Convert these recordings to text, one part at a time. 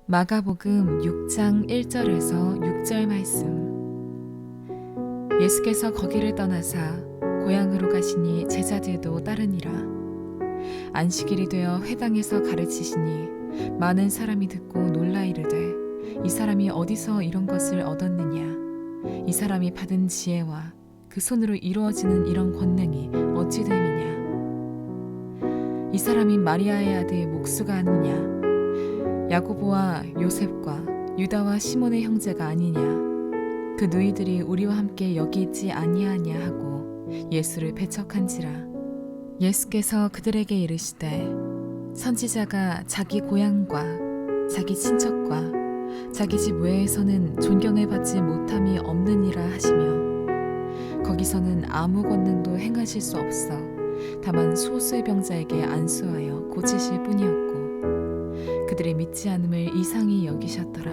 마가복음 6장 1절에서 6절 말씀. 예수께서 거기를 떠나사 고향으로 가시니 제자들도 따르니라. 안식일이 되어 회당에서 가르치시니 많은 사람이 듣고 놀라 이르되 이 사람이 어디서 이런 것을 얻었느냐? 이 사람이 받은 지혜와 그 손으로 이루어지는 이런 권능이 어찌 됨이냐? 이 사람이 마리아의 아들 목수가 아니냐? 야고보와 요셉과 유다와 시몬의 형제가 아니냐? 그 누이들이 우리와 함께 여기 있지 아니하냐 하고 예수를 배척한지라. 예수께서 그들에게 이르시되 선지자가 자기 고향과 자기 친척과 자기 집 외에서는 존경을 받지 못함이 없느니라 하시며 거기서는 아무 권능도 행하실 수 없어 다만 소수의 병자에게 안수하여 고치실 뿐이었고 그들의 믿지 않음을 이상히 여기셨더라.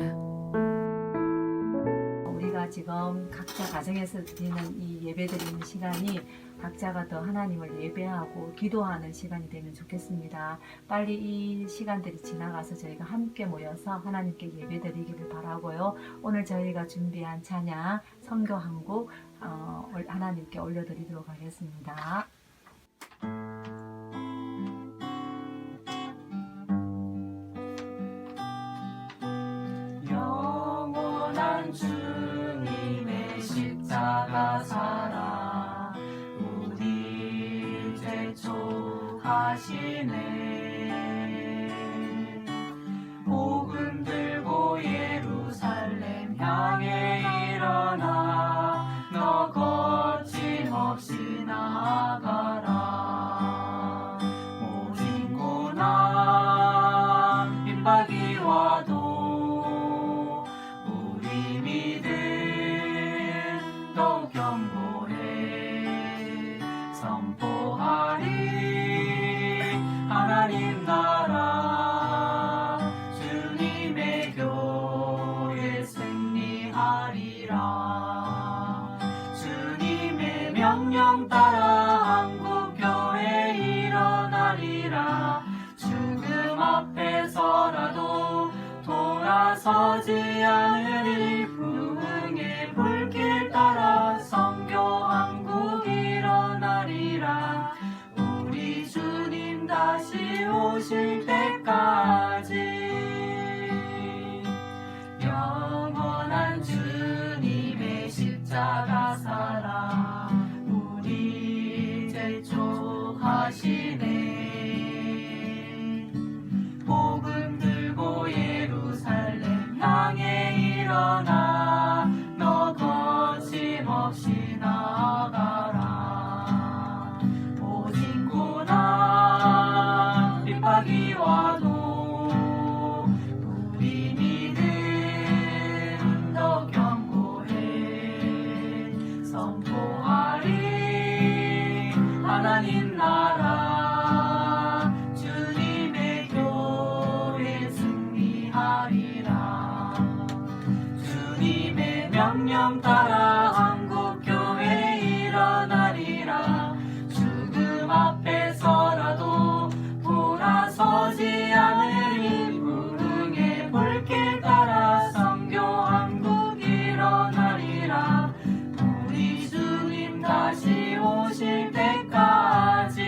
우리가 지금 각자 가정에서 드리는 이 예배드리는 시간이 각자가 더 하나님을 예배하고 기도하는 시간이 되면 좋겠습니다. 빨리 이 시간들이 지나가서 저희가 함께 모여서 하나님께 예배드리기를 바라고요. 오늘 저희가 준비한 찬양 선교 한 곡 하나님께 올려드리도록 하겠습니다. 영원한 주님의 십자가 사랑 우리 재촉하시네. 복음 들고 예루살렘 향해 일어나 너 거침없이 나아가라. 오직 고난 핍박이 와도 우리 믿음 더욱 견고해 선포하리. 하나님 나라 주님의 교회 승리하리라. 주님의 명령 따라 한국교회 일어나리라. 죽음 앞에서라도 돌아서지 않으리. 부흥의 불길 따라 선교 한국 일어나리라. 우리 주님 다시 오실 때까지 영원한 주님의 십자가 사랑 우리 재촉하시네. 복음 들고 예루살렘 향해 일어나 너 거침없이 나아가라. 오직 고난 핍박이 와도 우리 믿음 더 견고해 선포하리. 하나님 나라 주님의 교회 승리하리라. 주님의 명령 따라 한국교회 일어나리라. 죽음 앞에서라도 돌아서지 않으리. 부흥의 불길 따라 선교 한국 일어나리라. 우리 주님 다시 오실 때까지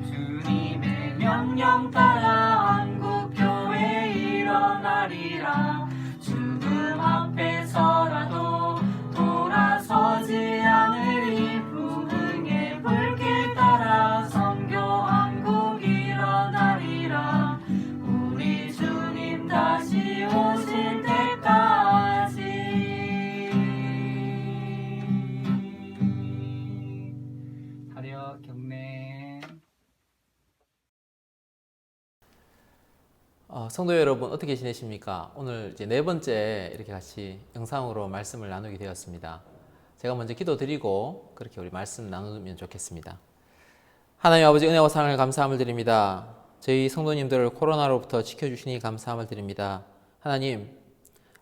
주님의 명령 따라 한국교회 일어나리라. 죽음 앞에서라도 돌아서지 않으리. 부흥의 불길 따라 선교 한국 일어나리라. 우리 주님 다시 오실 때까지. 하려 경례. 성도 여러분 어떻게 지내십니까? 오늘 이제 네 번째 이렇게 같이 영상으로 말씀을 나누게 되었습니다. 제가 먼저 기도드리고 그렇게 우리 말씀 나누면 좋겠습니다. 하나님 아버지 은혜와 사랑을 감사함을 드립니다. 저희 성도님들을 코로나로부터 지켜주시니 감사함을 드립니다. 하나님,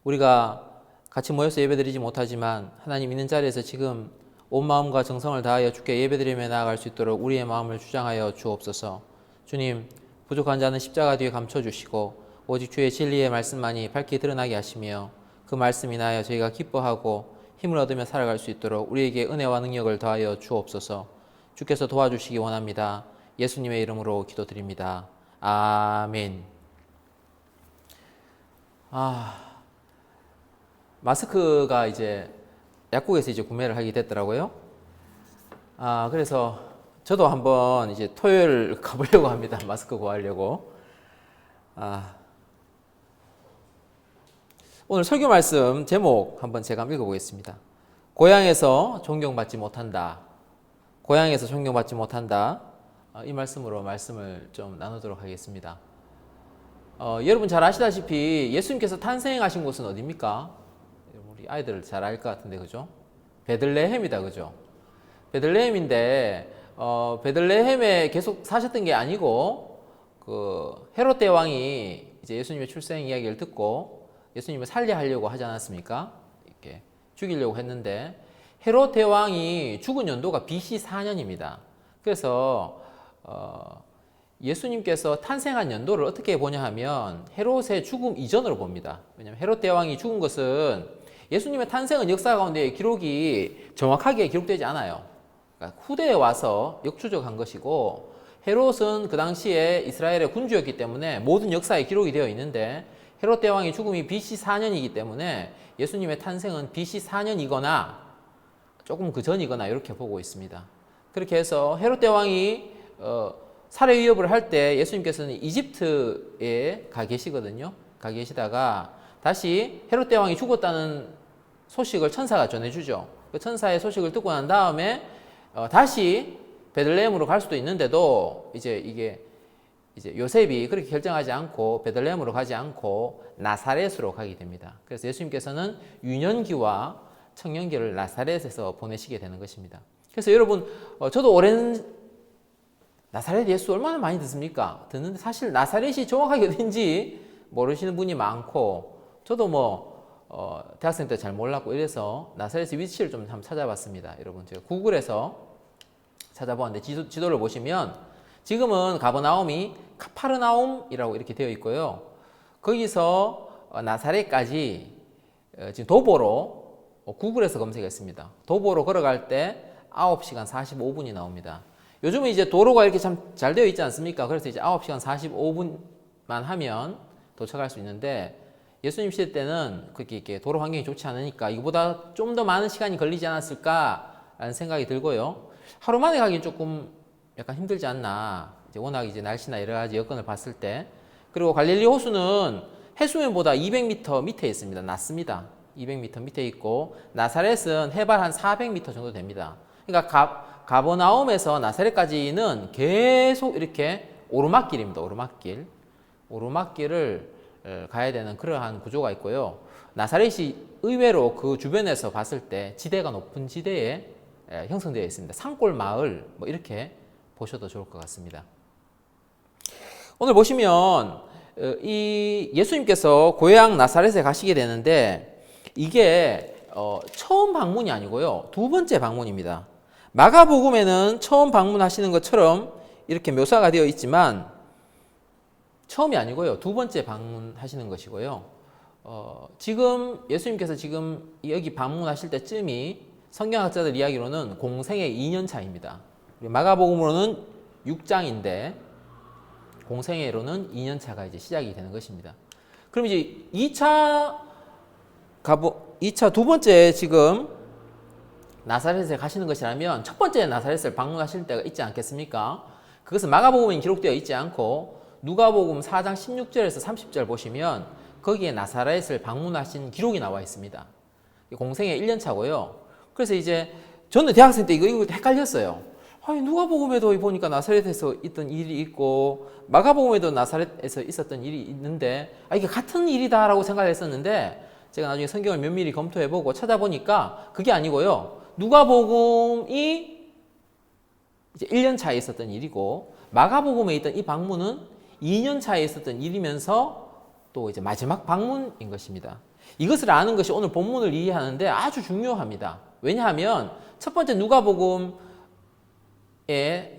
우리가 같이 모여서 예배드리지 못하지만 하나님 있는 자리에서 지금 온 마음과 정성을 다하여 주께 예배드리며 나아갈 수 있도록 우리의 마음을 주장하여 주옵소서. 주님, 부족한 자는 십자가 뒤에 감춰주시고 오직 주의 진리의 말씀만이 밝게 드러나게 하시며 그 말씀 인하여 저희가 기뻐하고 힘을 얻으며 살아갈 수 있도록 우리에게 은혜와 능력을 더하여 주옵소서. 주께서 도와주시기 원합니다. 예수님의 이름으로 기도드립니다. 아멘. 마스크가 이제 약국에서 이제 구매를 하게 됐더라고요. 그래서 저도 한번 이제 토요일 가보려고 합니다. 마스크 구하려고. 오늘 설교 말씀 제목 한번 제가 한번 읽어보겠습니다. 고향에서 존경받지 못한다. 고향에서 존경받지 못한다. 이 말씀으로 말씀을 좀 나누도록 하겠습니다. 여러분 잘 아시다시피 예수님께서 탄생하신 곳은 어디입니까? 우리 아이들 잘 알 것 같은데, 그죠? 베들레헴이다, 그죠? 베들레헴인데, 베들레헴에 계속 사셨던 게 아니고, 헤롯 대왕이 이제 예수님의 출생 이야기를 듣고 예수님을 살해하려고 하지 않았습니까? 이렇게 죽이려고 했는데, 헤롯 대왕이 죽은 연도가 BC 4년입니다. 그래서, 예수님께서 탄생한 연도를 어떻게 보냐 하면 헤롯의 죽음 이전으로 봅니다. 왜냐하면 헤롯 대왕이 죽은 것은 예수님의 탄생은 역사 가운데 기록이 정확하게 기록되지 않아요. 그러니까 후대에 와서 역추적한 것이고, 헤롯은 그 당시에 이스라엘의 군주였기 때문에 모든 역사에 기록이 되어 있는데, 헤롯 대왕의 죽음이 BC 4년이기 때문에 예수님의 탄생은 BC 4년이거나 조금 그 전이거나 이렇게 보고 있습니다. 그렇게 해서 헤롯 대왕이 살해 위협을 할 때 예수님께서는 이집트에 가 계시거든요. 가 계시다가 다시 헤롯 대왕이 죽었다는 소식을 천사가 전해주죠. 그 천사의 소식을 듣고 난 다음에 다시 베들레헴으로 갈 수도 있는데도 이제 요셉이 그렇게 결정하지 않고 베들레헴으로 가지 않고 나사렛으로 가게 됩니다. 그래서 예수님께서는 유년기와 청년기를 나사렛에서 보내시게 되는 것입니다. 그래서 여러분, 저도 오랜 나사렛 예수 얼마나 많이 듣습니까? 듣는데 사실 나사렛이 정확하게 어딘지 모르시는 분이 많고, 저도 대학생 때 잘 몰랐고 이래서 나사렛의 위치를 좀 한번 찾아봤습니다. 여러분, 제가 구글에서 찾아보았는데 지도를 보시면 지금은 가버나움이 카파르나움이라고 이렇게 되어 있고요. 거기서 나사렛까지 지금 도보로 구글에서 검색했습니다. 도보로 걸어갈 때 9시간 45분이 나옵니다. 요즘은 이제 도로가 이렇게 참 잘 되어 있지 않습니까? 그래서 이제 9시간 45분만 하면 도착할 수 있는데, 예수님 시대 때는 그렇게 이렇게 도로 환경이 좋지 않으니까 이거보다 좀 더 많은 시간이 걸리지 않았을까라는 생각이 들고요. 하루 만에 가긴 조금 약간 힘들지 않나. 이제 워낙 이제 날씨나 여러 가지 여건을 봤을 때. 그리고 갈릴리 호수는 해수면보다 200m 밑에 있습니다. 낮습니다. 200m 밑에 있고, 나사렛은 해발 한 400m 정도 됩니다. 그러니까 가버나움에서 나사렛까지는 계속 이렇게 오르막길입니다. 오르막길을 가야 되는 그러한 구조가 있고요. 나사렛이 의외로 그 주변에서 봤을 때 지대가 높은 지대에 형성되어 있습니다. 산골 마을 이렇게 보셔도 좋을 것 같습니다. 오늘 보시면 이 예수님께서 고향 나사렛에 가시게 되는데, 이게 처음 방문이 아니고요, 두 번째 방문입니다. 마가복음에는 처음 방문하시는 것처럼 이렇게 묘사가 되어 있지만 처음이 아니고요, 두 번째 방문하시는 것이고요. 지금 예수님께서 지금 여기 방문하실 때쯤이 성경학자들 이야기로는 공생의 2년 차입니다. 마가복음으로는 6장인데 공생애로는 2년 차가 이제 시작이 되는 것입니다. 그럼 이제 2차 두 번째 지금 나사렛에 가시는 것이라면 첫 번째 나사렛을 방문하실 때가 있지 않겠습니까? 그것은 마가복음에 기록되어 있지 않고 누가복음 4장 16절에서 30절 보시면 거기에 나사렛을 방문하신 기록이 나와 있습니다. 공생애 1년 차고요. 그래서 이제 저는 대학생 때 이거 헷갈렸어요. 아니, 누가복음에도 보니까 나사렛에서 있던 일이 있고 마가복음에도 나사렛에서 있었던 일이 있는데 이게 같은 일이다라고 생각했었는데, 제가 나중에 성경을 면밀히 검토해보고 찾아보니까 그게 아니고요, 누가복음이 이제 1년 차에 있었던 일이고 마가복음에 있던 이 방문은 2년 차에 있었던 일이면서 또 이제 마지막 방문인 것입니다. 이것을 아는 것이 오늘 본문을 이해하는데 아주 중요합니다. 왜냐하면 첫 번째 누가복음에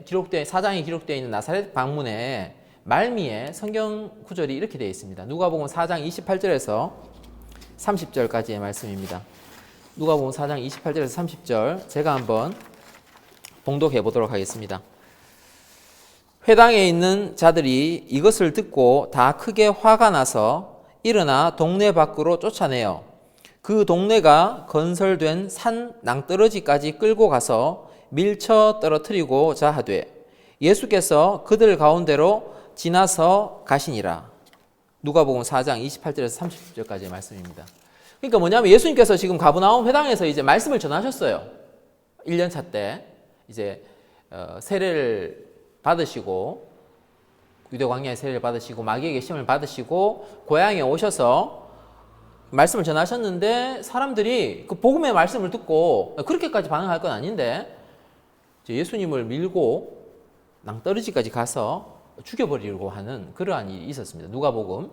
기록된 4장에 기록되어 있는 나사렛 방문에 말미에 성경 구절이 이렇게 되어 있습니다. 누가복음 4장 28절에서 30절까지의 말씀입니다. 누가복음 4장 28절에서 30절 제가 한번 봉독해 보도록 하겠습니다. 회당에 있는 자들이 이것을 듣고 다 크게 화가 나서 일어나 동네 밖으로 쫓아내어 그 동네가 건설된 산 낭떠러지까지 끌고 가서 밀쳐 떨어뜨리고자 하되 예수께서 그들 가운데로 지나서 가시니라. 누가복음 4장 28절에서 30절까지의 말씀입니다. 그러니까 뭐냐면 예수님께서 지금 가버나움 회당에서 이제 말씀을 전하셨어요. 1년차 때 이제 세례를 받으시고 유대 광야의 세례를 받으시고 마귀에게 시험을 받으시고 고향에 오셔서 말씀을 전하셨는데 사람들이 그 복음의 말씀을 듣고 그렇게까지 반응할 건 아닌데 예수님을 밀고 낭떠러지까지 가서 죽여버리려고 하는 그러한 일이 있었습니다. 누가복음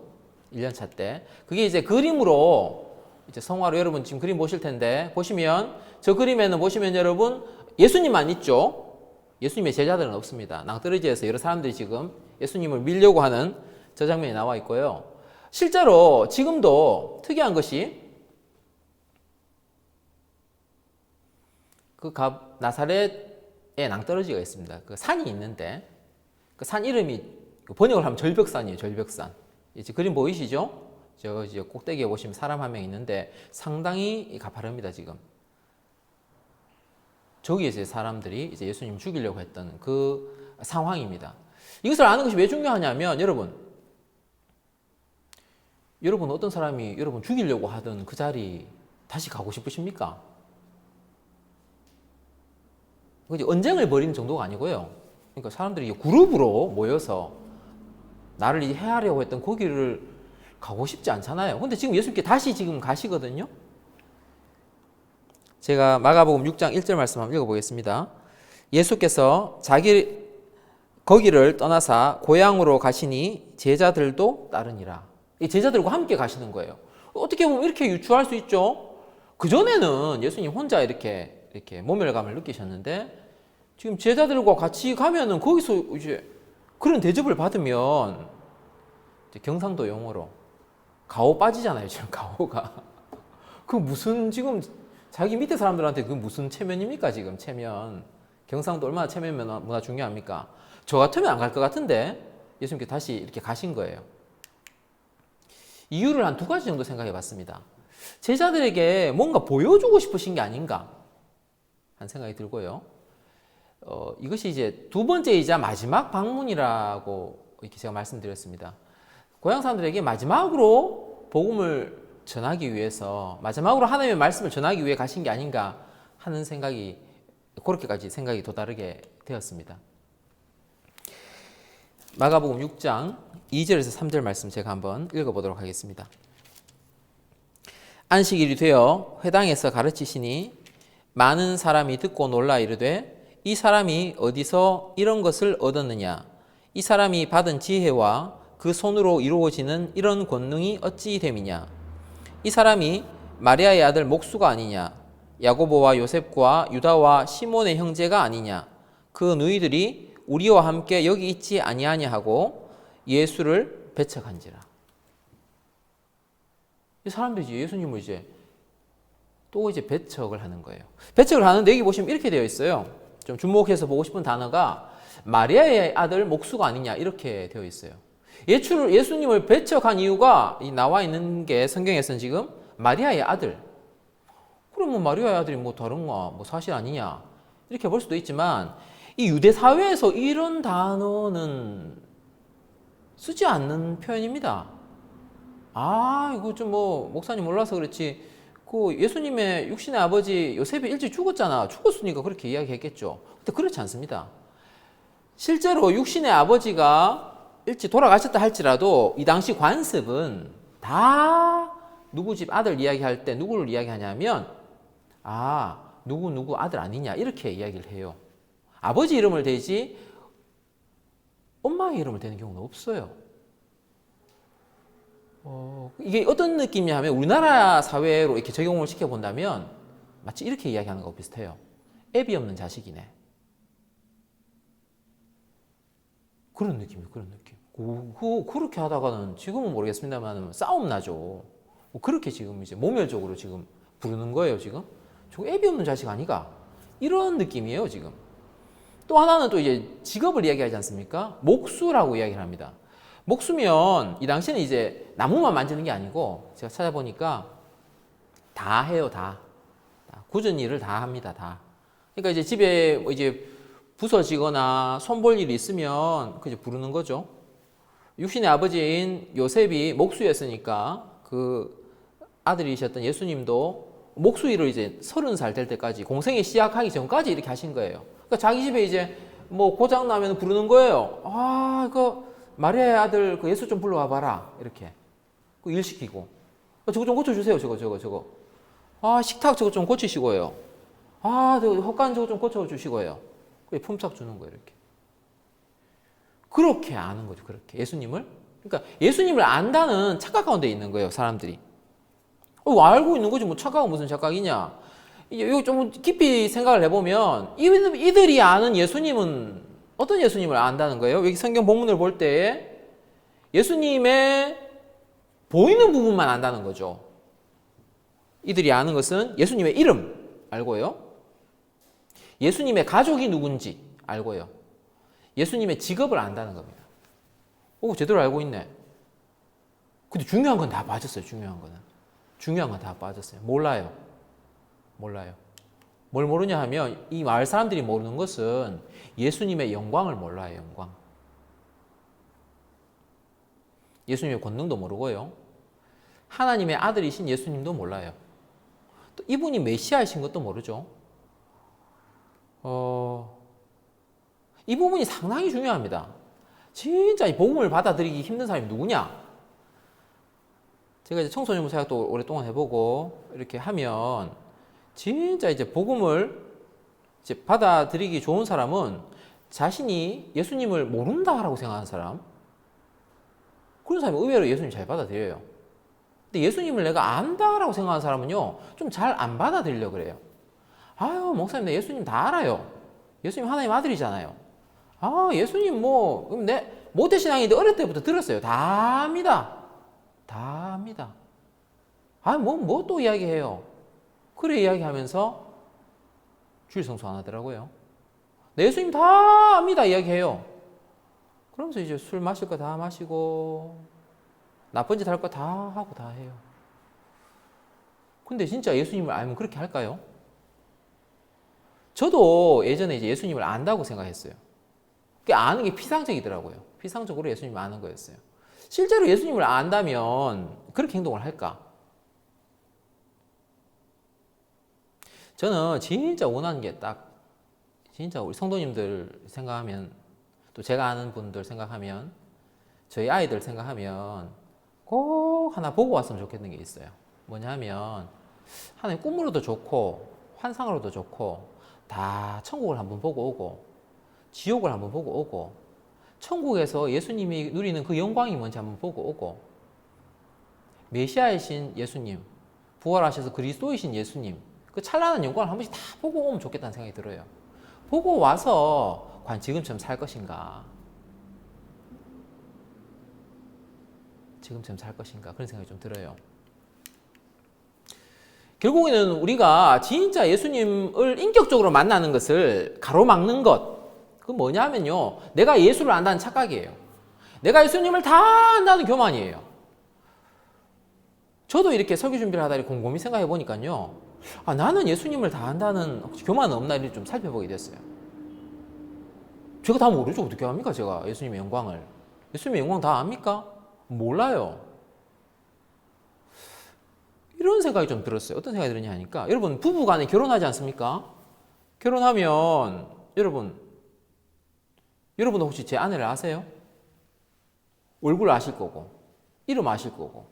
1년차 때. 그게 이제 그림으로 이제 성화로 여러분 지금 그림 보실 텐데 보시면 저 그림에는 보시면 여러분 예수님만 있죠. 예수님의 제자들은 없습니다. 낭떠러지에서 여러 사람들이 지금 예수님을 밀려고 하는 저 장면이 나와 있고요. 실제로 지금도 특이한 것이 그 나사렛에 낭떠러지가 있습니다. 그 산이 있는데 그 산 이름이 번역을 하면 절벽산이에요. 절벽산. 이제 그림 보이시죠? 저 이제 꼭대기에 보시면 사람 한 명 있는데 상당히 가파릅니다. 지금 저기에 이제 사람들이 이제 예수님 죽이려고 했던 그 상황입니다. 이것을 아는 것이 왜 중요하냐면 여러분 어떤 사람이 여러분 죽이려고 하던 그 자리 다시 가고 싶으십니까? 언쟁을 벌이는 정도가 아니고요. 그러니까 사람들이 그룹으로 모여서 나를 해하려고 했던 그 길을 가고 싶지 않잖아요. 근데 지금 예수님께 다시 지금 가시거든요. 제가 마가복음 6장 1절 말씀 한번 읽어보겠습니다. 예수께서 거기를 떠나사 고향으로 가시니 제자들도 따르니라. 이 제자들과 함께 가시는 거예요. 어떻게 보면 이렇게 유추할 수 있죠. 그전에는 예수님 혼자 이렇게 모멸감을 느끼셨는데 지금 제자들과 같이 가면은 거기서 이제 그런 대접을 받으면 경상도 용어로 가오 빠지잖아요. 지금 가오가. 그 무슨 지금 자기 밑에 사람들한테 그 무슨 체면입니까? 지금 체면. 경상도 얼마나 체면 문화 중요합니까? 저 같으면 안 갈 것 같은데 예수님께 다시 이렇게 가신 거예요. 이유를 한 두 가지 정도 생각해 봤습니다. 제자들에게 뭔가 보여주고 싶으신 게 아닌가 한 생각이 들고요. 이것이 이제 두 번째이자 마지막 방문이라고 이렇게 제가 말씀드렸습니다. 고향 사람들에게 마지막으로 복음을 전하기 위해서 마지막으로 하나님의 말씀을 전하기 위해 가신 게 아닌가 하는 생각이 그렇게까지 생각이 도다르게 되었습니다. 마가복음 6장 2절에서 3절 말씀 제가 한번 읽어보도록 하겠습니다. 안식일이 되어 회당에서 가르치시니 많은 사람이 듣고 놀라 이르되 이 사람이 어디서 이런 것을 얻었느냐? 이 사람이 받은 지혜와 그 손으로 이루어지는 이런 권능이 어찌 됨이냐? 이 사람이 마리아의 아들 목수가 아니냐? 야고보와 요셉과 유다와 시몬의 형제가 아니냐? 그 누이들이 우리와 함께 여기 있지 아니하냐 하고 예수를 배척한지라. 이 사람들이 예수님을 또 배척을 하는 거예요. 배척을 하는데 여기 보시면 이렇게 되어 있어요. 좀 주목해서 보고 싶은 단어가 마리아의 아들 목수가 아니냐 이렇게 되어 있어요. 예수님을 배척한 이유가 나와 있는 게 성경에서는 지금 마리아의 아들. 그러면 마리아의 아들이 다른 거 사실 아니냐 이렇게 볼 수도 있지만 이 유대 사회에서 이런 단어는 쓰지 않는 표현입니다. 이거 좀 목사님 몰라서 그렇지. 그 예수님의 육신의 아버지 요셉이 일찍 죽었잖아. 죽었으니까 그렇게 이야기했겠죠. 근데 그렇지 않습니다. 실제로 육신의 아버지가 일찍 돌아가셨다 할지라도 이 당시 관습은 다 누구 집 아들 이야기할 때 누구를 이야기하냐면 누구 아들 아니냐 이렇게 이야기를 해요. 아버지 이름을 대지 엄마의 이름을 대는 경우는 없어요. 이게 어떤 느낌이냐 하면 우리나라 사회로 이렇게 적용을 시켜본다면 마치 이렇게 이야기하는 거 비슷해요. 애비 없는 자식이네. 그런 느낌이에요. 그런 느낌. 그렇게 하다가는 지금은 모르겠습니다만 싸움 나죠. 그렇게 지금 이제 모멸적으로 지금 부르는 거예요, 지금. 저 애비 없는 자식 아니가? 이런 느낌이에요, 지금. 또 하나는 또 이제 직업을 이야기하지 않습니까? 목수라고 이야기를 합니다. 목수면 이 당시에는 이제 나무만 만지는 게 아니고 제가 찾아보니까 다 해요, 다. 굳은 일을 다 합니다, 다. 그러니까 이제 집에 뭐 이제 부서지거나 손볼 일이 있으면 그 이제 부르는 거죠. 육신의 아버지인 요셉이 목수였으니까 그 아들이셨던 예수님도 목수 일을 이제 30살 될 때까지 공생에 시작하기 전까지 이렇게 하신 거예요. 그러니까 자기 집에 이제 뭐 고장 나면 부르는 거예요. 아, 그 마리아의 아들 그 예수 좀 불러와 봐라. 이렇게. 그 일 시키고. 저거 좀 고쳐주세요. 저거. 아, 식탁 저거 좀 고치시고요. 아, 저 헛간 저거 좀 고쳐주시고요. 품삯 주는 거예요, 이렇게. 그렇게 아는 거죠, 그렇게. 예수님을. 그러니까 예수님을 안다는 착각 가운데 있는 거예요, 사람들이. 알고 있는 거지, 뭐 착각은 무슨 착각이냐. 이거 좀 깊이 생각을 해보면, 이들이 아는 예수님은 어떤 예수님을 안다는 거예요? 여기 성경 본문을 볼 때 예수님의 보이는 부분만 안다는 거죠. 이들이 아는 것은 예수님의 이름 알고요. 예수님의 가족이 누군지 알고요. 예수님의 직업을 안다는 겁니다. 오, 제대로 알고 있네. 근데 중요한 건 다 빠졌어요. 중요한 건 다 빠졌어요. 몰라요. 뭘 모르냐 하면 이 마을 사람들이 모르는 것은 예수님의 영광을 몰라요. 영광. 예수님의 권능도 모르고요. 하나님의 아들이신 예수님도 몰라요. 또 이분이 메시아이신 것도 모르죠. 이 부분이 상당히 중요합니다. 진짜 이 복음을 받아들이기 힘든 사람이 누구냐? 제가 이제 청소년 사역도 오랫동안 해보고 이렇게 하면 진짜 이제 복음을 이제 받아들이기 좋은 사람은 자신이 예수님을 모른다라고 생각하는 사람, 그런 사람이 의외로 예수님 잘 받아들여요. 근데 예수님을 내가 안다라고 생각하는 사람은요, 좀 잘 안 받아들이려고 그래요. 아유, 목사님, 나 예수님 다 알아요. 예수님 하나님 아들이잖아요. 아, 예수님 그럼 내 모태신앙인데 어릴 때부터 들었어요. 다 압니다. 아, 뭐 또 이야기해요. 그래 이야기하면서 주일 성수 안 하더라고요. 내 예수님 다 압니다 이야기해요. 그러면서 이제 술 마실 거 다 마시고 나쁜 짓 할 거 다 하고 다 해요. 근데 진짜 예수님을 알면 그렇게 할까요? 저도 예전에 이제 예수님을 안다고 생각했어요. 그 아는 게 피상적이더라고요. 피상적으로 예수님을 아는 거였어요. 실제로 예수님을 안다면 그렇게 행동을 할까? 저는 진짜 원하는 게 딱, 진짜 우리 성도님들 생각하면, 또 제가 아는 분들 생각하면, 저희 아이들 생각하면 꼭 하나 보고 왔으면 좋겠는 게 있어요. 뭐냐 하면, 하나님 꿈으로도 좋고, 환상으로도 좋고, 다 천국을 한번 보고 오고, 지옥을 한번 보고 오고, 천국에서 예수님이 누리는 그 영광이 뭔지 한번 보고 오고, 메시아이신 예수님, 부활하셔서 그리스도이신 예수님, 그 찬란한 영광을 한 번씩 다 보고 오면 좋겠다는 생각이 들어요. 보고 와서 과연 지금처럼 살 것인가? 그런 생각이 좀 들어요. 결국에는 우리가 진짜 예수님을 인격적으로 만나는 것을 가로막는 것, 그건 뭐냐면요, 내가 예수를 안다는 착각이에요. 내가 예수님을 다 안다는 교만이에요. 저도 이렇게 설교 준비를 하다 곰곰이 생각해 보니까요, 나는 예수님을 다 안다는 혹시 교만은 없나 이렇게 좀 살펴보게 됐어요. 제가 다 모르죠. 어떻게 합니까? 제가 예수님의 영광을. 예수님의 영광 다 압니까? 몰라요. 이런 생각이 좀 들었어요. 어떤 생각이 들었냐 하니까, 여러분 부부 간에 결혼하지 않습니까? 결혼하면 여러분 혹시 제 아내를 아세요? 얼굴 아실 거고, 이름 아실 거고,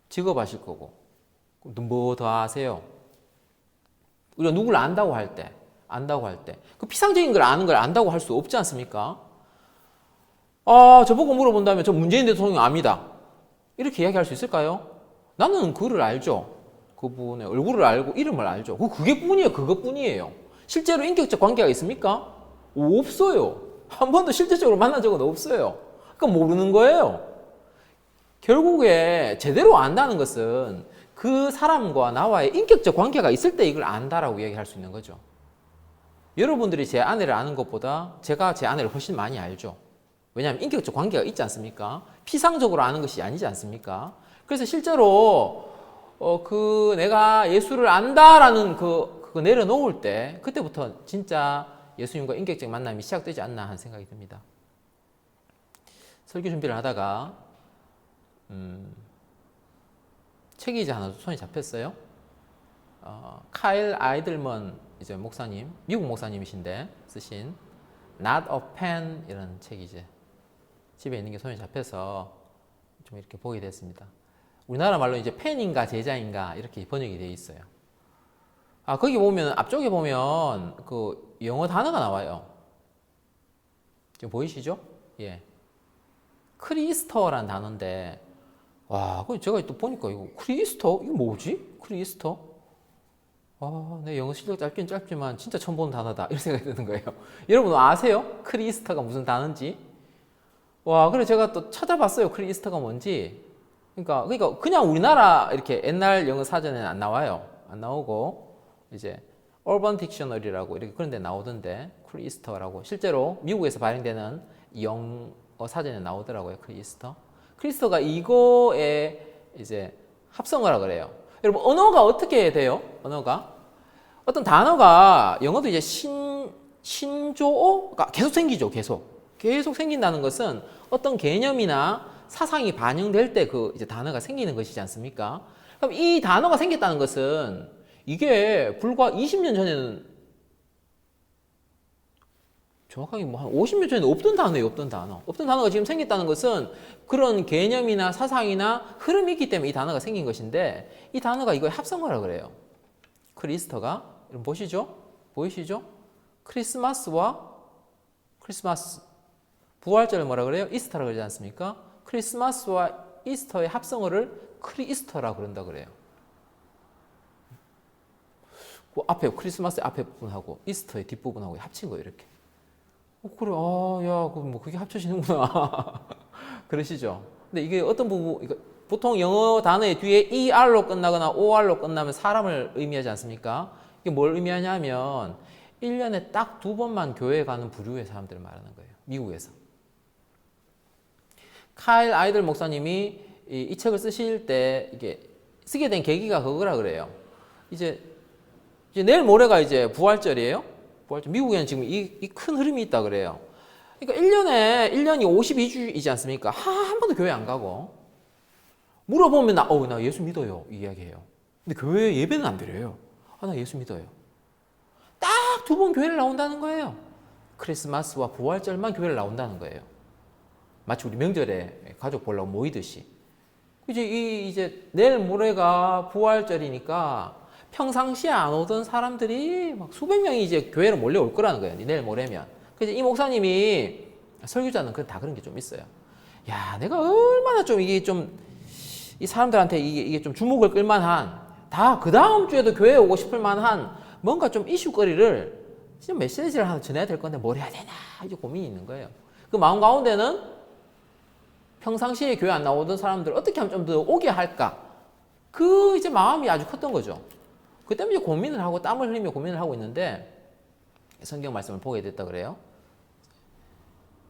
직업 아실 거고, 뭐 더 아세요? 우리가 누구를 안다고 할 때, 그 피상적인 걸 아는 걸 안다고 할 수 없지 않습니까? 저보고 물어본다면 저 문재인 대통령 압니다. 이렇게 이야기할 수 있을까요? 나는 그를 알죠. 그분의 얼굴을 알고 이름을 알죠. 그것뿐이에요. 실제로 인격적 관계가 있습니까? 없어요. 한 번도 실질적으로 만난 적은 없어요. 그건 모르는 거예요. 결국에 제대로 안다는 것은 그 사람과 나와의 인격적 관계가 있을 때 이걸 안다라고 얘기할 수 있는 거죠. 여러분들이 제 아내를 아는 것보다 제가 제 아내를 훨씬 많이 알죠. 왜냐하면 인격적 관계가 있지 않습니까? 피상적으로 아는 것이 아니지 않습니까? 그래서 실제로 내가 예수를 안다라는 그거 내려놓을 때 그때부터 진짜 예수님과 인격적 만남이 시작되지 않나 하는 생각이 듭니다. 설교 준비를 하다가 책이 이제 하나 손에 잡혔어요. 카일 아이들먼 이제 목사님, 미국 목사님이신데 쓰신 Not a Pen 이런 책이 이제 집에 있는 게 손에 잡혀서 좀 이렇게 보게 됐습니다. 우리나라 말로 이제 펜인가 제자인가 이렇게 번역이 되어 있어요. 거기 보면 앞쪽에 보면 그 영어 단어가 나와요. 지금 보이시죠? 예. 크리스터라는 단어인데, 와, 그 제가 또 보니까 이거 크리스터? 이거 뭐지? 크리스터? 내 영어 실력 짧긴 짧지만 진짜 처음 보는 단어다. 이런 생각이 드는 거예요. 여러분 아세요? 크리스터가 무슨 단어인지? 와, 그래 제가 또 찾아봤어요. 크리스터가 뭔지. 그러니까 그냥 우리나라 이렇게 옛날 영어 사전에는 안 나와요. 안 나오고 이제 Urban Dictionary라고 이렇게 그런 데 나오던데 크리스터라고 실제로 미국에서 발행되는 영어 사전에 나오더라고요. 크리스터가 이거에 이제 합성어라 그래요. 여러분 언어가 어떻게 돼요? 언어가 어떤 단어가 영어도 이제 신조어가 계속 생기죠. 계속 생긴다는 것은 어떤 개념이나 사상이 반영될 때 그 이제 단어가 생기는 것이지 않습니까? 그럼 이 단어가 생겼다는 것은 이게 불과 20년 전에는 정확하게 뭐 한 50년 전에는 없던 단어예요. 없던 단어가 지금 생겼다는 것은 그런 개념이나 사상이나 흐름이 있기 때문에 이 단어가 생긴 것인데 이 단어가 이거의 합성어라 그래요. 크리스터가 여러분 보이시죠? 크리스마스 부활절을 뭐라 그래요? 이스터라 그러지 않습니까? 크리스마스와 이스터의 합성어를 크리스터라 그런다 그래요. 그 앞에 크리스마스의 앞에 부분하고 이스터의 뒷부분하고 합친 거예요. 이렇게. 그래, 그게 합쳐지는구나. 그러시죠? 근데 이게 어떤 부분, 보통 영어 단어의 뒤에 ER로 끝나거나 OR로 끝나면 사람을 의미하지 않습니까? 이게 뭘 의미하냐면, 1년에 딱 2번만 교회에 가는 부류의 사람들을 말하는 거예요. 미국에서. 카일 아이들 목사님이 이 책을 쓰실 때, 이게 쓰게 된 계기가 그거라 그래요. 이제 내일 모레가 이제 부활절이에요. 미국에는 지금 이 큰 흐름이 있다 그래요. 그러니까 1년이 52주이지 않습니까? 한 번도 교회 안 가고. 물어보면 나 예수 믿어요. 이 이야기해요. 근데 교회 예배는 안 드려요. 나 예수 믿어요. 딱 2번 교회를 나온다는 거예요. 크리스마스와 부활절만 교회를 나온다는 거예요. 마치 우리 명절에 가족 보려고 모이듯이. 이제 내일 모레가 부활절이니까 평상시에 안 오던 사람들이 막 수백 명이 이제 교회로 몰려올 거라는 거예요. 내일 모레면. 그래서 이 목사님이 설교자는 다 그런 게 좀 있어요. 야, 내가 얼마나 좀 이게 좀 이 사람들한테 이게 좀 주목을 끌만한 다 그 다음 주에도 교회에 오고 싶을 만한 뭔가 좀 이슈거리를 진짜 메시지를 하나 전해야 될 건데 뭘 해야 되나 이제 고민이 있는 거예요. 그 마음 가운데는 평상시에 교회 안 나오던 사람들 어떻게 하면 좀 더 오게 할까? 그 이제 마음이 아주 컸던 거죠. 그 때문에 이제 고민을 하고 땀을 흘리며 고민을 하고 있는데 성경 말씀을 보게 됐다 그래요.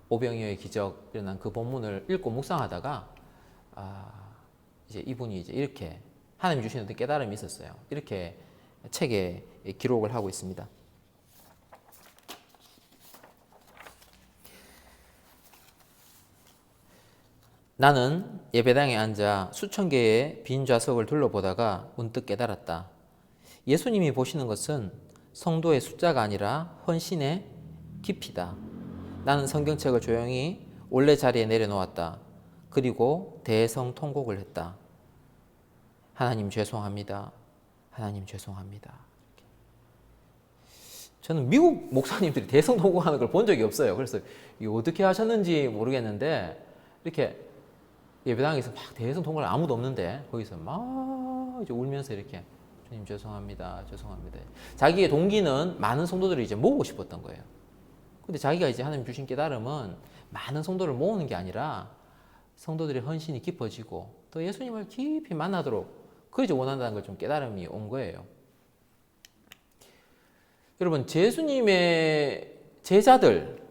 오병이어의 기적 일어난 그 본문을 읽고 묵상하다가 이제 이분이 이제 이렇게 하나님 주신 어떤 깨달음이 있었어요. 이렇게 책에 기록을 하고 있습니다. 나는 예배당에 앉아 수천 개의 빈 좌석을 둘러보다가 문득 깨달았다. 예수님이 보시는 것은 성도의 숫자가 아니라 헌신의 깊이다. 나는 성경책을 조용히 원래 자리에 내려놓았다. 그리고 대성통곡을 했다. 하나님 죄송합니다. 하나님 죄송합니다. 저는 미국 목사님들이 대성통곡하는 걸 본 적이 없어요. 그래서 이거 어떻게 하셨는지 모르겠는데 이렇게 예배당에서 막 대성통곡을 아무도 없는데 거기서 막 이제 울면서 이렇게 주님 죄송합니다. 죄송합니다. 자기의 동기는 많은 성도들이 이제 모으고 싶었던 거예요. 근데 자기가 이제 하나님 주신 깨달음은 많은 성도를 모으는 게 아니라 성도들의 헌신이 깊어지고 또 예수님을 깊이 만나도록 그걸 이제 원한다는 걸 좀 깨달음이 온 거예요. 여러분, 예수님의 제자들,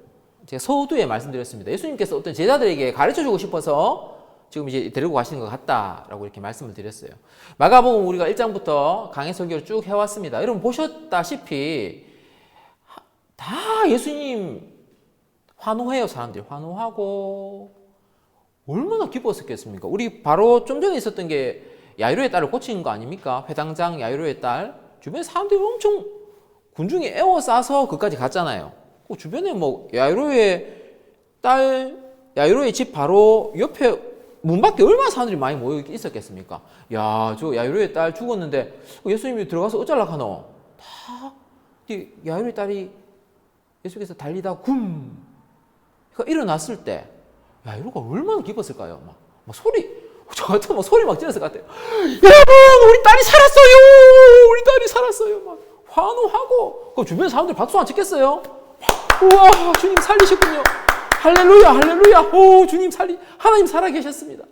제가 서두에 말씀드렸습니다. 예수님께서 어떤 제자들에게 가르쳐 주고 싶어서 지금 이제 데리고 가시는 것 같다라고 이렇게 말씀을 드렸어요. 마가복음 우리가 1장부터 강해 설교를 쭉 해왔습니다. 여러분 보셨다시피 다 예수님 환호해요. 사람들이 환호하고 얼마나 기뻤었겠습니까? 우리 바로 좀 전에 있었던 게 야이로의 딸을 고치는 거 아닙니까? 회당장 야이로의 딸 주변에 사람들이 엄청 군중이 에워싸서 그까지 갔잖아요. 그 주변에 뭐 야이로의 딸, 야이로의 집 바로 옆에 문 밖에 얼마나 사람들이 많이 모여 있었겠습니까? 야, 저 야이로의 딸 죽었는데 예수님이 들어가서 어쩌려고 하노? 다 야이로의 딸이 예수께서 달리다 굼 그러니까 일어났을 때 야이로가 얼마나 기뻤을까요? 막 소리 저 같으면 막 소리 막 질렀을 것 같아요. 여러분, 우리 딸이 살았어요! 우리 딸이 살았어요! 막 환호하고 그 주변 사람들 박수 안 치겠어요? 우와, 주님 살리셨군요. 할렐루야, 할렐루야. 오, 주님 하나님 살아계셨습니다.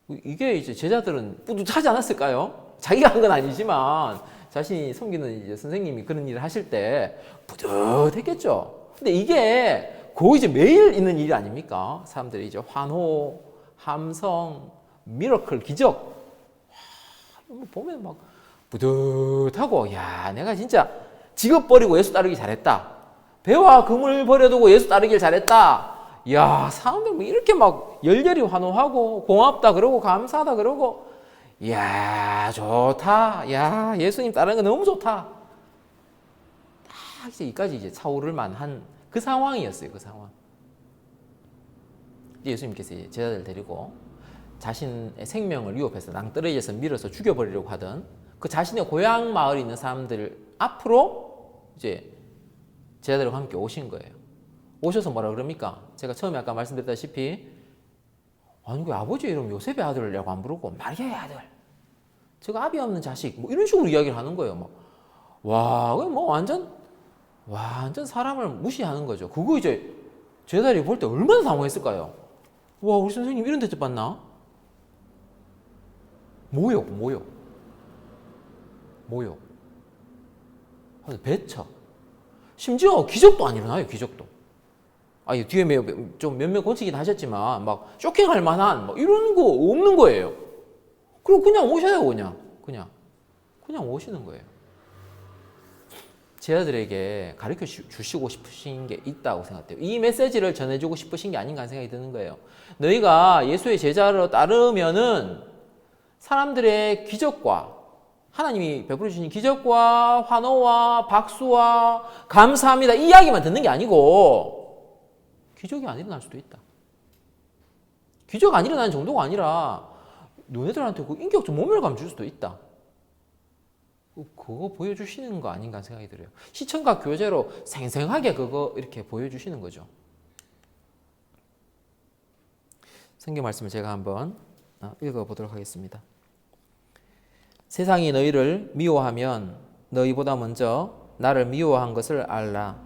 이게 이제 제자들은 뿌듯하지 않았을까요? 자기가 한 건 아니지만 자신이 섬기는 이제 선생님이 그런 일을 하실 때 뿌듯했겠죠. 근데 이게 거의 이제 매일 있는 일이 아닙니까? 사람들이 이제 환호, 함성, 미러클, 기적. 보면 막 뿌듯하고, 야, 내가 진짜 직업 버리고 예수 따르기 잘했다. 배와 금을 버려두고 예수 따르길 잘했다. 야, 사람들 뭐 이렇게 막 열렬히 환호하고 고맙다 그러고 감사하다 그러고, 야, 좋다. 야, 예수님 따르는 거 너무 좋다. 딱 이제 이까지 이제 차오를 만한 그 상황이었어요. 그 상황. 예수님께서 제자들 데리고 자신의 생명을 위협해서 낭떠러지에서 밀어서 죽여버리려고 하던 그 자신의 고향 마을에 있는 사람들 앞으로 이제 제자들과 함께 오신 거예요. 오셔서 뭐라 그럽니까? 제가 처음에 아까 말씀드렸다시피 아니 그 아버지 이름 요셉의 아들이라고 안 부르고 마리아의 아들, 저거 아비 없는 자식, 뭐 이런 식으로 이야기를 하는 거예요. 막 와, 뭐 완전 사람을 무시하는 거죠. 그거 이제 제자들이 볼 때 얼마나 당황했을까요? 와, 우리 선생님 이런 대접 받나? 모욕. 배척. 심지어 기적도 안 일어나요, 기적도. 아니, 뒤에 좀 몇몇 고치긴 하셨지만, 막, 쇼킹할 만한, 막, 이런 거 없는 거예요. 그럼 그냥 오셔요, 그냥 오시는 거예요. 제자들에게 가르쳐 주시고 싶으신 게 있다고 생각해요. 이 메시지를 전해주고 싶으신 게 아닌가 하는 생각이 드는 거예요. 너희가 예수의 제자로 따르면은 사람들의 기적과 하나님이 베풀어 주신 기적과 환호와 박수와 감사합니다 이 이야기만 듣는 게 아니고 기적이 안 일어날 수도 있다. 기적 안 일어나는 정도가 아니라 너네들한테 그 인격적 모멸감 줄 수도 있다. 그거 보여주시는 거 아닌가 생각이 들어요. 시청각 교재로 생생하게 그거 이렇게 보여주시는 거죠. 성경 말씀을 제가 한번 읽어보도록 하겠습니다. 세상이 너희를 미워하면 너희보다 먼저 나를 미워한 것을 알라.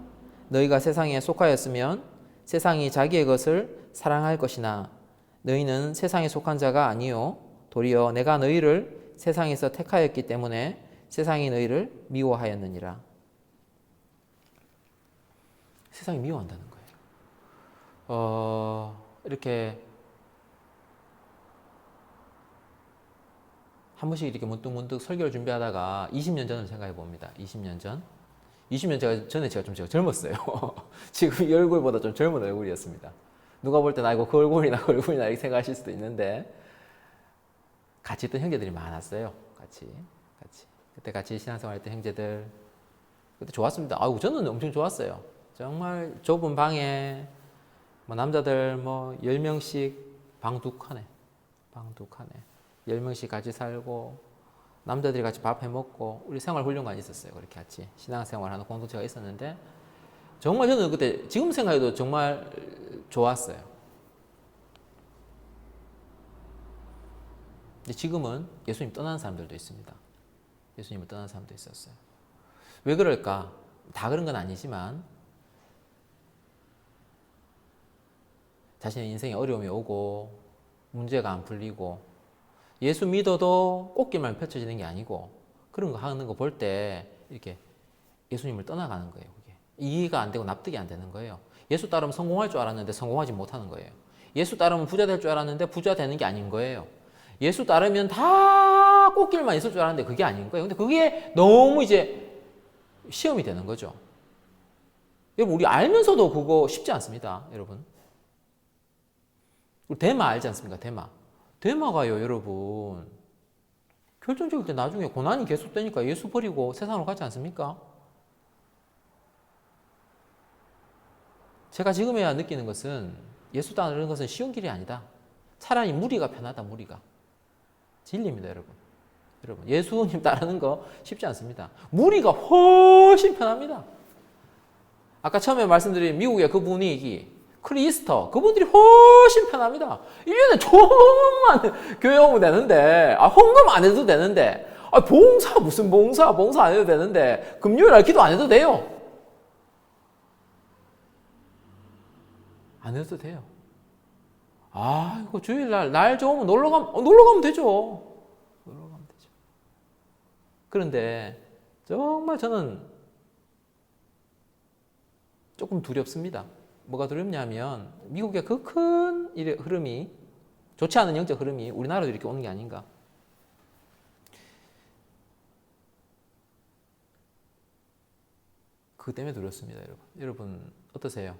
너희가 세상에 속하였으면 세상이 자기의 것을 사랑할 것이나 너희는 세상에 속한 자가 아니요 도리어 내가 너희를 세상에서 택하였기 때문에 세상이 너희를 미워하였느니라. 세상이 미워한다는 거예요. 이렇게 한 번씩 이렇게 문득문득 설교를 준비하다가 20년 전을 생각해 봅니다. 20년 전. 20년 전에 제가 젊었어요. 지금 이 얼굴보다 좀 젊은 얼굴이었습니다. 누가 볼 때는 이거 그 얼굴이나 이렇게 생각하실 수도 있는데 같이 있던 형제들이 많았어요. 같이. 그때 같이 신앙생활 했던 형제들 그때 좋았습니다. 저는 엄청 좋았어요. 정말 좁은 방에 뭐 남자들 뭐 10명씩 방 두 칸에 10명씩 같이 살고 남자들이 같이 밥 해먹고 우리 생활훈련관이 있었어요. 그렇게 같이 신앙생활하는 공동체가 있었는데 정말 저는 그때 지금 생각해도 정말 좋았어요. 근데 지금은 예수님 떠나는 사람들도 있습니다. 예수님을 떠나는 사람도 있었어요. 왜 그럴까? 다 그런 건 아니지만 자신의 인생에 어려움이 오고 문제가 안 풀리고 예수 믿어도 꽃길만 펼쳐지는 게 아니고 그런 거 하는 거 볼 때 이렇게 예수님을 떠나가는 거예요. 그게 이해가 안 되고 납득이 안 되는 거예요. 예수 따르면 성공할 줄 알았는데 성공하지 못하는 거예요. 예수 따르면 부자 될 줄 알았는데 부자 되는 게 아닌 거예요. 예수 따르면 다 꽃길만 있을 줄 알았는데 그게 아닌 거예요. 근데 그게 너무 이제 시험이 되는 거죠. 여러분, 우리 알면서도 그거 쉽지 않습니다. 여러분. 우리 데마 알지 않습니까? 데마가요, 여러분. 결정적일 때 나중에 고난이 계속되니까 예수 버리고 세상으로 가지 않습니까? 제가 지금에야 느끼는 것은 예수 따르는 것은 쉬운 길이 아니다. 차라리 무리가 편하다, 무리가. 진리입니다, 여러분. 예수님 따르는 거 쉽지 않습니다. 무리가 훨씬 편합니다. 아까 처음에 말씀드린 미국의 그 분위기, 크리스터, 그분들이 훨씬 편합니다. 1년에 조금만 교회 오면 되는데, 헌금 안 해도 되는데, 봉사, 무슨 봉사 안 해도 되는데, 금요일 날 기도 안 해도 돼요. 안 해도 돼요. 이거 주일날, 날 좋으면 놀러 가면 되죠. 그런데, 정말 저는 조금 두렵습니다. 뭐가 두렵냐면 미국의 그 큰 흐름이 좋지 않은 영적 흐름이 우리나라도 이렇게 오는 게 아닌가. 그것 때문에 두렵습니다, 여러분. 여러분 어떠세요?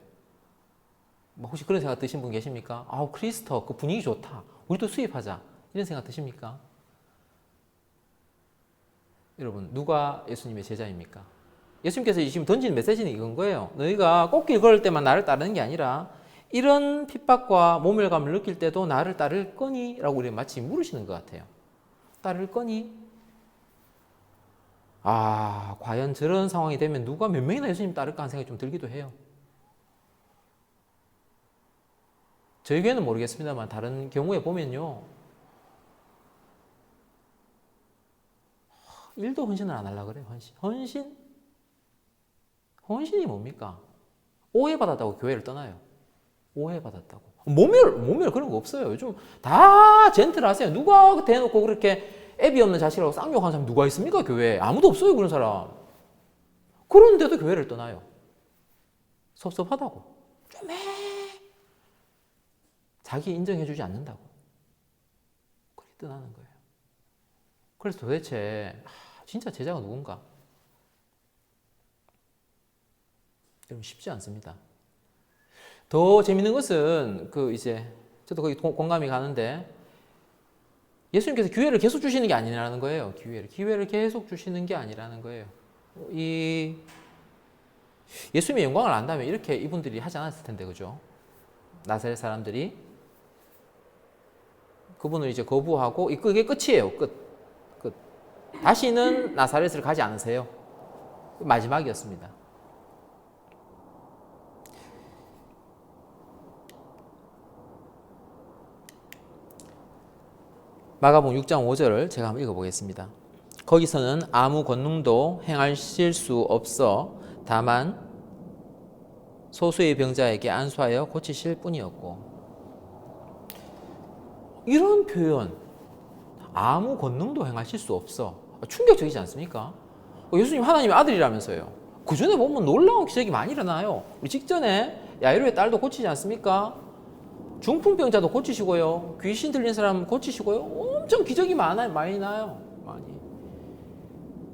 혹시 그런 생각 드신 분 계십니까? 크리스터 그 분위기 좋다. 우리도 수입하자. 이런 생각 드십니까? 여러분, 누가 예수님의 제자입니까? 예수님께서 지금 던지는 메시지는 이건 거예요. 너희가 꽃길 걸을 때만 나를 따르는 게 아니라 이런 핍박과 모멸감을 느낄 때도 나를 따를 거니? 라고 우리 마치 물으시는 것 같아요. 따를 거니? 과연 저런 상황이 되면 누가 몇 명이나 예수님 따를까 하는 생각이 좀 들기도 해요. 저희 교회는 모르겠습니다만 다른 경우에 보면요. 일도 헌신을 안 하려고 그래요. 헌신이 뭡니까? 오해받았다고 교회를 떠나요. 오해받았다고. 모멸 그런 거 없어요. 요즘 다 젠틀하세요. 누가 대놓고 그렇게 애비 없는 자식이라고 쌍욕하는 사람 누가 있습니까? 교회에. 아무도 없어요. 그런 사람. 그런데도 교회를 떠나요. 섭섭하다고. 좀 해. 자기 인정해주지 않는다고. 그렇게 떠나는 거예요. 그래서 도대체 진짜 제자가 누군가? 여러분 쉽지 않습니다. 더 재밌는 것은 저도 거기 공감이 가는데 예수님께서 기회를 계속 주시는 게 아니라는 거예요. 기회를 계속 주시는 게 아니라는 거예요. 예수님의 영광을 안다면 이렇게 이분들이 하지 않았을 텐데, 그죠? 나사렛 사람들이 그분을 이제 거부하고 그게 끝이에요. 끝. 다시는 나사렛을 가지 않으세요. 마지막이었습니다. 마가복음 6장 5절을 제가 한번 읽어보겠습니다. 거기서는 아무 권능도 행하실 수 없어 다만 소수의 병자에게 안수하여 고치실 뿐이었고. 이런 표현, 아무 권능도 행하실 수 없어, 충격적이지 않습니까? 예수님 하나님의 아들이라면서요. 그 전에 보면 놀라운 기적이 많이 일어나요. 우리 직전에 야이로의 딸도 고치지 않습니까? 중풍병자도 고치시고요. 귀신 들린 사람 고치시고요. 엄청 기적이 많이 나요. 많이.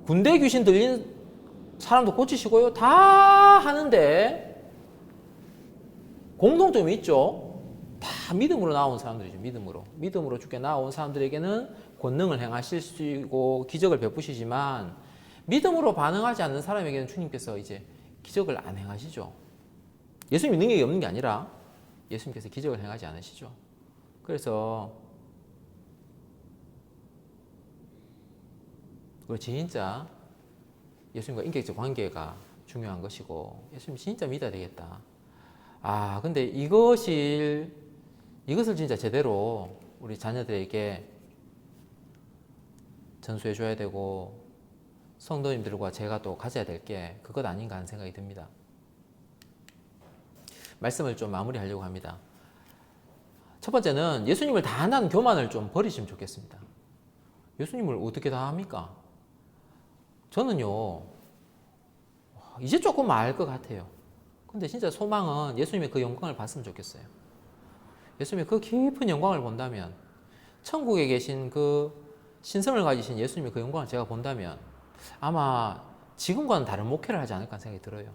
군대 귀신 들린 사람도 고치시고요. 다 하는데 공통점이 있죠. 다 믿음으로 나온 사람들이죠. 믿음으로 주께 나온 사람들에게는 권능을 행하시고 기적을 베푸시지만 믿음으로 반응하지 않는 사람에게는 주님께서 이제 기적을 안 행하시죠. 예수님이 능력이 없는 게 아니라 예수님께서 기적을 행하지 않으시죠. 그래서 우리 진짜 예수님과 인격적 관계가 중요한 것이고 예수님 진짜 믿어야 되겠다. 근데 이것을 진짜 제대로 우리 자녀들에게 전수해 줘야 되고 성도님들과 제가 또 가져야 될 게 그것 아닌가 하는 생각이 듭니다. 말씀을 좀 마무리하려고 합니다. 첫 번째는 예수님을 다 한다는 교만을 좀 버리시면 좋겠습니다. 예수님을 어떻게 다 합니까? 저는요, 이제 조금 알 것 같아요. 근데 진짜 소망은 예수님의 그 영광을 봤으면 좋겠어요. 예수님의 그 깊은 영광을 본다면, 천국에 계신 그 신성을 가지신 예수님의 그 영광을 제가 본다면 아마 지금과는 다른 목회를 하지 않을까 하는 생각이 들어요.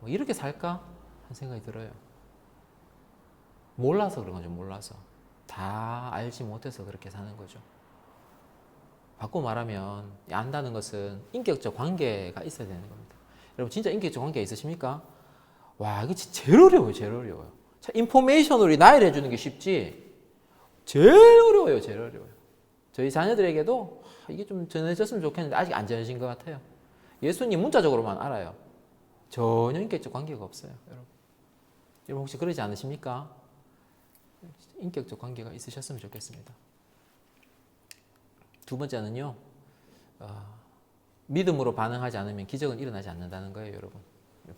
뭐 이렇게 살까? 하는 생각이 들어요. 몰라서 그런 거죠. 몰라서. 다 알지 못해서 그렇게 사는 거죠. 바꿔 말하면 안다는 것은 인격적 관계가 있어야 되는 겁니다. 여러분 진짜 인격적 관계가 있으십니까? 와, 이게 제일 어려워요. 제일 어려워요. 자, 인포메이션으로 나열해 주는 게 쉽지 제일 어려워요. 제일 어려워요. 저희 자녀들에게도 이게 좀 전해졌으면 좋겠는데 아직 안 전해진 것 같아요. 예수님 문자적으로만 알아요. 전혀 인격적 관계가 없어요. 여러분 혹시 그러지 않으십니까? 인격적 관계가 있으셨으면 좋겠습니다. 두 번째는요, 믿음으로 반응하지 않으면 기적은 일어나지 않는다는 거예요, 여러분.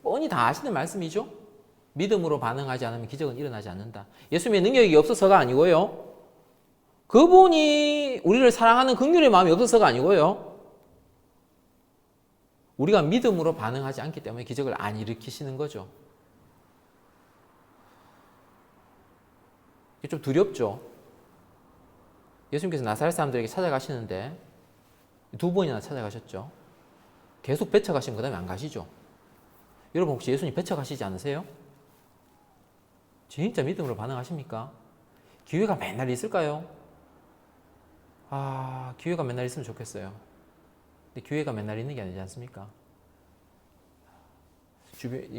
뻔히 다 아시는 말씀이죠? 믿음으로 반응하지 않으면 기적은 일어나지 않는다. 예수님의 능력이 없어서가 아니고요. 그분이 우리를 사랑하는 긍휼의 마음이 없어서가 아니고요. 우리가 믿음으로 반응하지 않기 때문에 기적을 안 일으키시는 거죠. 이게 좀 두렵죠? 예수님께서 나사렛 사람들에게 찾아가시는데 두 번이나 찾아가셨죠. 계속 배쳐가시면 그 다음에 안 가시죠. 여러분 혹시 예수님 배쳐가시지 않으세요? 진짜 믿음으로 반응하십니까? 기회가 맨날 있을까요? 기회가 맨날 있으면 좋겠어요. 근데 기회가 맨날 있는 게 아니지 않습니까?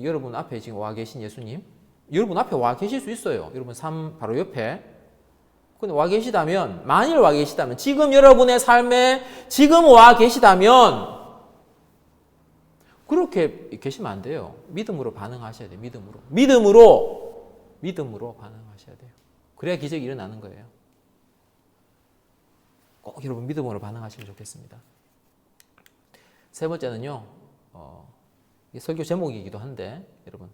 여러분 앞에 지금 와 계신 예수님, 여러분 앞에 와 계실 수 있어요. 여러분 삶 바로 옆에. 근데 와 계시다면, 만일 와 계시다면, 지금 여러분의 삶에 지금 와 계시다면 그렇게 계시면 안 돼요. 믿음으로 반응하셔야 돼요. 믿음으로 반응하셔야 돼요. 그래야 기적이 일어나는 거예요. 꼭 여러분 믿음으로 반응하시면 좋겠습니다. 세 번째는요, 설교 제목이기도 한데, 여러분,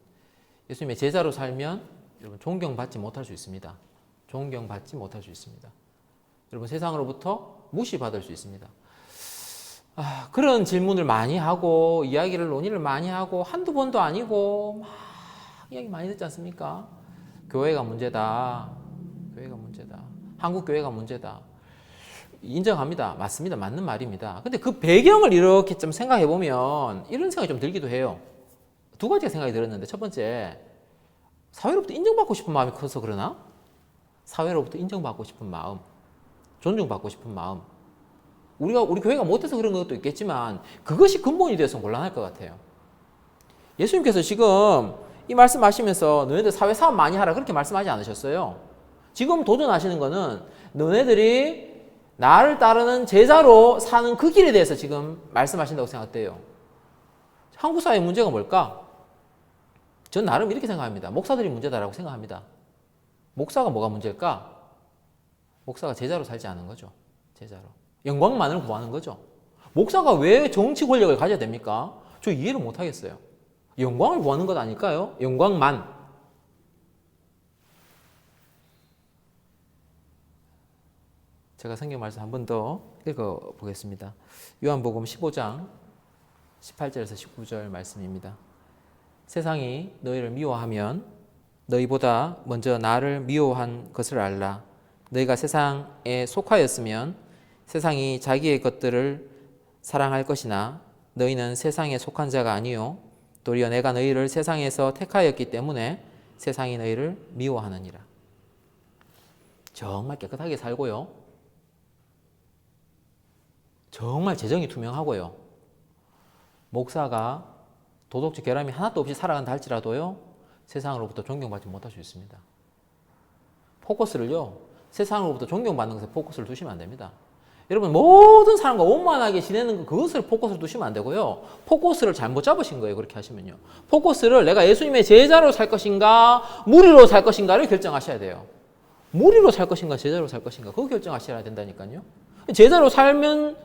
예수님의 제자로 살면 여러분 존경받지 못할 수 있습니다. 존경받지 못할 수 있습니다. 여러분 세상으로부터 무시받을 수 있습니다. 그런 질문을 많이 하고 이야기를 논의를 많이 하고 한두 번도 아니고 막 이야기 많이 듣지 않습니까? 교회가 문제다. 교회가 문제다. 한국 교회가 문제다. 인정합니다. 맞습니다. 맞는 말입니다. 근데 그 배경을 이렇게 좀 생각해 보면 이런 생각이 좀 들기도 해요. 두 가지가 생각이 들었는데 첫 번째, 사회로부터 인정받고 싶은 마음이 커서 그러나? 사회로부터 인정받고 싶은 마음, 존중받고 싶은 마음. 우리 교회가 못해서 그런 것도 있겠지만 그것이 근본이 되어서 곤란할 것 같아요. 예수님께서 지금 이 말씀하시면서 너네들 사회 사업 많이 하라 그렇게 말씀하지 않으셨어요. 지금 도전하시는 거는 너네들이 나를 따르는 제자로 사는 그 길에 대해서 지금 말씀하신다고 생각돼요. 한국 사회의 문제가 뭘까? 전 나름 이렇게 생각합니다. 목사들이 문제다라고 생각합니다. 목사가 뭐가 문제일까? 목사가 제자로 살지 않은 거죠. 제자로. 영광만을 구하는 거죠. 목사가 왜 정치 권력을 가져야 됩니까? 저 이해를 못 하겠어요. 영광을 구하는 것 아닐까요? 영광만. 제가 성경 말씀 한 번 더 읽어보겠습니다. 요한복음 15장 18절에서 19절 말씀입니다. 세상이 너희를 미워하면 너희보다 먼저 나를 미워한 것을 알라. 너희가 세상에 속하였으면 세상이 자기의 것들을 사랑할 것이나 너희는 세상에 속한 자가 아니요 도리어 내가 너희를 세상에서 택하였기 때문에 세상이 너희를 미워하느니라. 정말 깨끗하게 살고요. 정말 재정이 투명하고요. 목사가 도덕적 결함이 하나도 없이 살아간다 할지라도요. 세상으로부터 존경받지 못할 수 있습니다. 포커스를요. 세상으로부터 존경받는 것에 포커스를 두시면 안 됩니다. 여러분 모든 사람과 원만하게 지내는 그것을 포커스를 두시면 안 되고요. 포커스를 잘못 잡으신 거예요. 그렇게 하시면요. 포커스를 내가 예수님의 제자로 살 것인가 무리로 살 것인가를 결정하셔야 돼요. 무리로 살 것인가 제자로 살 것인가 그거 결정하셔야 된다니까요. 제자로 살면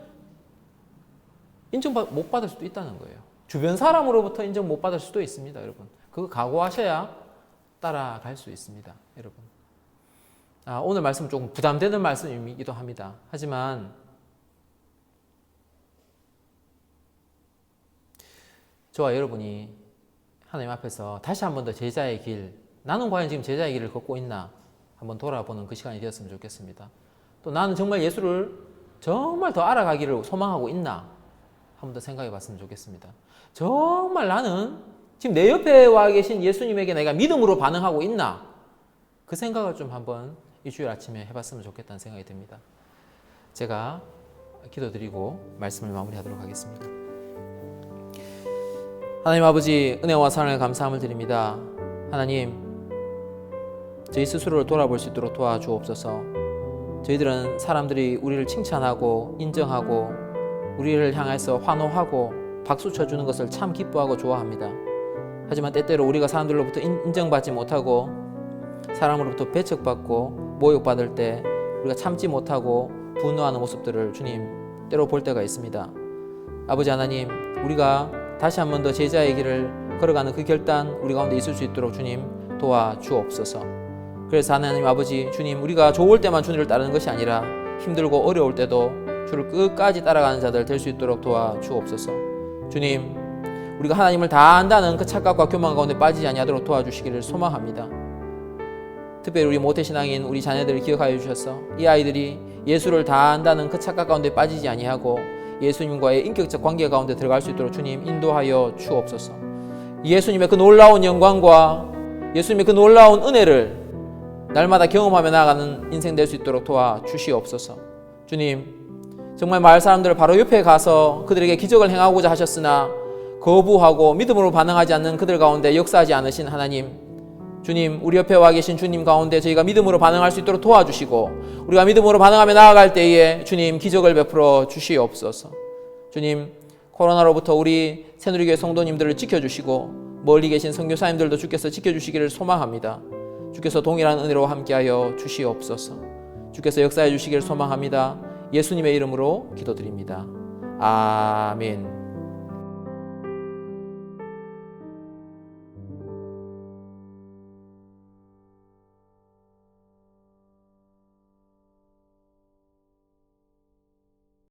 인정 못 받을 수도 있다는 거예요. 주변 사람으로부터 인정 못 받을 수도 있습니다. 여러분 그거 각오하셔야 따라갈 수 있습니다. 여러분 오늘 말씀은 조금 부담되는 말씀이기도 합니다. 하지만 저와 여러분이 하나님 앞에서 다시 한 번 더 제자의 길, 나는 과연 지금 제자의 길을 걷고 있나 한번 돌아보는 그 시간이 되었으면 좋겠습니다. 또 나는 정말 예수를 정말 더 알아가기를 소망하고 있나 한 번 더 생각해 봤으면 좋겠습니다. 정말 나는 지금 내 옆에 와 계신 예수님에게 내가 믿음으로 반응하고 있나 그 생각을 좀 한번 이 주일 아침에 해봤으면 좋겠다는 생각이 듭니다. 제가 기도드리고 말씀을 마무리하도록 하겠습니다. 하나님 아버지, 은혜와 사랑을 감사함을 드립니다. 하나님, 저희 스스로를 돌아볼 수 있도록 도와주옵소서. 저희들은 사람들이 우리를 칭찬하고 인정하고 우리를 향해서 환호하고 박수 쳐주는 것을 참 기뻐하고 좋아합니다. 하지만 때때로 우리가 사람들로부터 인정받지 못하고 사람으로부터 배척받고 모욕받을 때 우리가 참지 못하고 분노하는 모습들을 주님 때로 볼 때가 있습니다. 아버지 하나님, 우리가 다시 한 번 더 제자의 길을 걸어가는 그 결단 우리 가운데 있을 수 있도록 주님 도와주옵소서. 그래서 하나님 아버지, 주님, 우리가 좋을 때만 주님을 따르는 것이 아니라 힘들고 어려울 때도 주를 끝까지 따라가는 자들 될 수 있도록 도와주옵소서. 주님, 우리가 하나님을 다 안다는 그 착각과 교만 가운데 빠지지 아니하도록 도와주시기를 소망합니다. 특별히 우리 모태신앙인 우리 자녀들을 기억하여 주셔서 이 아이들이 예수를 다 안다는 그 착각 가운데 빠지지 아니하고 예수님과의 인격적 관계 가운데 들어갈 수 있도록 주님 인도하여 주옵소서. 예수님의 그 놀라운 영광과 예수님의 그 놀라운 은혜를 날마다 경험하며 나아가는 인생 될 수 있도록 도와주시옵소서. 주님, 정말 마을 사람들 바로 옆에 가서 그들에게 기적을 행하고자 하셨으나 거부하고 믿음으로 반응하지 않는 그들 가운데 역사하지 않으신 하나님, 주님, 우리 옆에 와 계신 주님 가운데 저희가 믿음으로 반응할 수 있도록 도와주시고 우리가 믿음으로 반응하며 나아갈 때에 주님 기적을 베풀어 주시옵소서. 주님, 코로나로부터 우리 새누리교회 성도님들을 지켜주시고 멀리 계신 선교사님들도 주께서 지켜주시기를 소망합니다. 주께서 동일한 은혜로 함께하여 주시옵소서. 주께서 역사해 주시기를 소망합니다. 예수님의 이름으로 기도드립니다. 아멘.